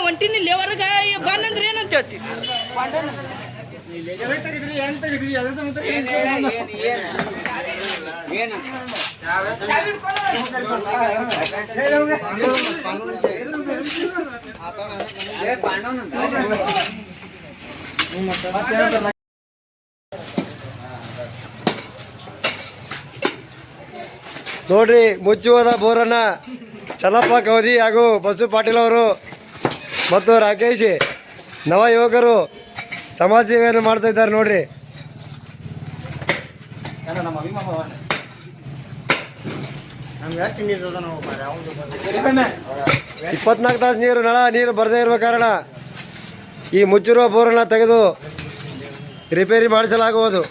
ಒಂಟಿನಿ ಲೇವರ್ಗ ಬಂದಂದ್ರೆ ಏನಂತ ಹೇಳ್ತೀವಿ ನೋಡ್ರಿ ಮುಚ್ಚಿ ಹೋದ ಬೋರನ್ನ ಚನ್ನಪ್ಪ ಕವದಿ ಹಾಗೂ ಬಸು ಪಾಟೀಲ್ ಅವರು ಮತ್ತು ರಾಕೇಶ್ ನವ ಯುವಕರು ಸಮಾಜ ಸೇವೆಯನ್ನು ಮಾಡ್ತಾ ಇದ್ದಾರೆ ನೋಡ್ರಿ. 24 ತಾಸು ನೀರು ಬರದೇ ಇರುವ ಕಾರಣ ಈ ಮುಚ್ಚಿರುವ ಬೋರನ್ನು ತೆಗೆದು ರಿಪೇರಿ ಮಾಡಿಸಲಾಗುವುದು.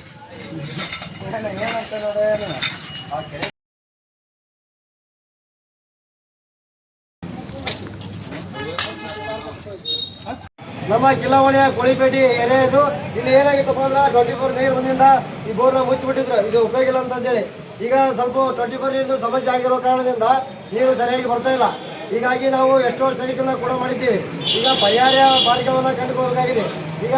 ನಮ್ಮ ಕಿಲಾವಳಿಯ ಕೋಳಿಪೇಟೆ ಏರಿಯಾ ಇದು. ಇಲ್ಲಿ ಏನಾಗಿತ್ತಪ್ಪ ಅಂದ್ರೆ 24 ನೀರು ಬಂದಿಂದ ಈ ಬೋರ್ನ ಮುಚ್ಚಿಬಿಟ್ಟಿದ್ರು, ಇದು ಉಪಯೋಗ ಇಲ್ಲ ಅಂತಂದೇಳಿ. ಈಗ ಸ್ವಲ್ಪ 24 ನೀರಿನ ಸಮಸ್ಯೆ ಆಗಿರೋ ಕಾರಣದಿಂದ ನೀರು ಸರಿಯಾಗಿ ಬರ್ತಾ ಇಲ್ಲ. ಹೀಗಾಗಿ ನಾವು ಎಷ್ಟೋ ಸ್ಟ್ರೈಕನ್ನು ಕೂಡ ಮಾಡಿದ್ದೀವಿ. ಈಗ ಪರಿಹಾರ ಮಾರ್ಗವನ್ನು ಕಂಡುಕೋಬೇಕಾಗಿದೆ. ಈಗ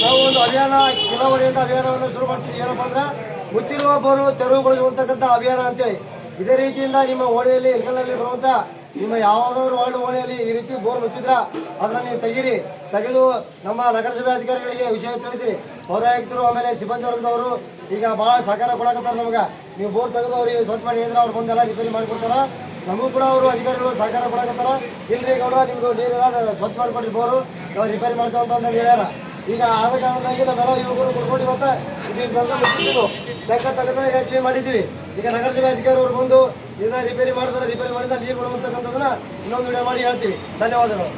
ನಾವು ಒಂದು ಅಭಿಯಾನ ಕಿಲಾವಳಿಯಿಂದ ಅಭಿಯಾನವನ್ನು ಶುರು ಮಾಡ್ತಿದ್ದೀವಿ. ಏನಪ್ಪ ಅಂದ್ರೆ ಮುಚ್ಚಿರುವ ಬೋರು ತೆರವುಗೊಳಿಸುವಂತಕ್ಕಂಥ ಅಭಿಯಾನ ಅಂತೇಳಿ. ಇದೇ ರೀತಿಯಿಂದ ನಿಮ್ಮ ಓಣಿಯಲ್ಲಿ ಇಲ್ಕಲ್ನಲ್ಲಿ ಬರುವಂಥ ನಿಮ್ಮ ಯಾವುದಾದ್ರೂ ವಾರ್ಡ್ ಓಣಿಯಲ್ಲಿ ಈ ರೀತಿ ಬೋರ್ ಮುಚ್ಚಿದ್ರ ಅದನ್ನು ನೀವು ತೆಗೆದು ನಮ್ಮ ನಗರಸಭೆ ಅಧಿಕಾರಿಗಳಿಗೆ ವಿಷಯ ತಿಳಿಸಿರಿ. ಪೌರಾಯುಕ್ತರು ಆಮೇಲೆ ಸಿಬ್ಬಂದಿ ವರ್ಗದವರು ಈಗ ಭಾಳ ಸಹಕಾರ ಕೊಡಕತ್ತಾರೆ ನಮ್ಗೆ. ನೀವು ಬೋರ್ ತೆಗೆದು ಅವ್ರಿಗೆ ಸ್ವಚ್ಛ ಮಾಡಿ ಹೇಳಿದ್ರೆ ಅವ್ರು ಬಂದೆಲ್ಲ ರಿಪೇರಿ ಮಾಡಿಕೊಡ್ತಾರೆ. ನಮಗೂ ಕೂಡ ಅವರು ಅಧಿಕಾರಿಗಳು ಸಹಕಾರ ಕೊಡಕತ್ತಾರ. ಇಲ್ರಿ ಗೌಡ ನಿಮ್ಮದು ನೀರೆಲ್ಲ ಸ್ವಚ್ಛ ಮಾಡಿಕೊಡ್ರಿ ಬೋರು, ನಾವು ರಿಪೇರಿ ಮಾಡ್ತೇವೆ ಅಂತ ಹೇಳ್ಯಾರ. ಈಗ ಆದ ಕಾರಣದಾಗಿ ನಾವೆಲ್ಲ ಯುವಕರು ಕೊಡ್ಕೊಂಡು ಇವತ್ತು ಇದು ತೆಗೆದು ಈಗ ಕ್ಲೀನ್ ಮಾಡಿದ್ದೀವಿ. ಈಗ ನಗರಸಭೆ ಅಧಿಕಾರಿಯವರು ಬಂದು ಇದನ್ನ ರಿಪೇರಿ ಮಾಡಿದ್ರೆ ರಿಪೇರಿ ಮಾಡಿದ ನೀರು ಬಿಡುವಂತಕ್ಕಂಥದ್ದನ್ನ ಇನ್ನೊಂದು ವಿಡಿಯೋ ಮಾಡಿ ಹೇಳ್ತೀವಿ. ಧನ್ಯವಾದಗಳು.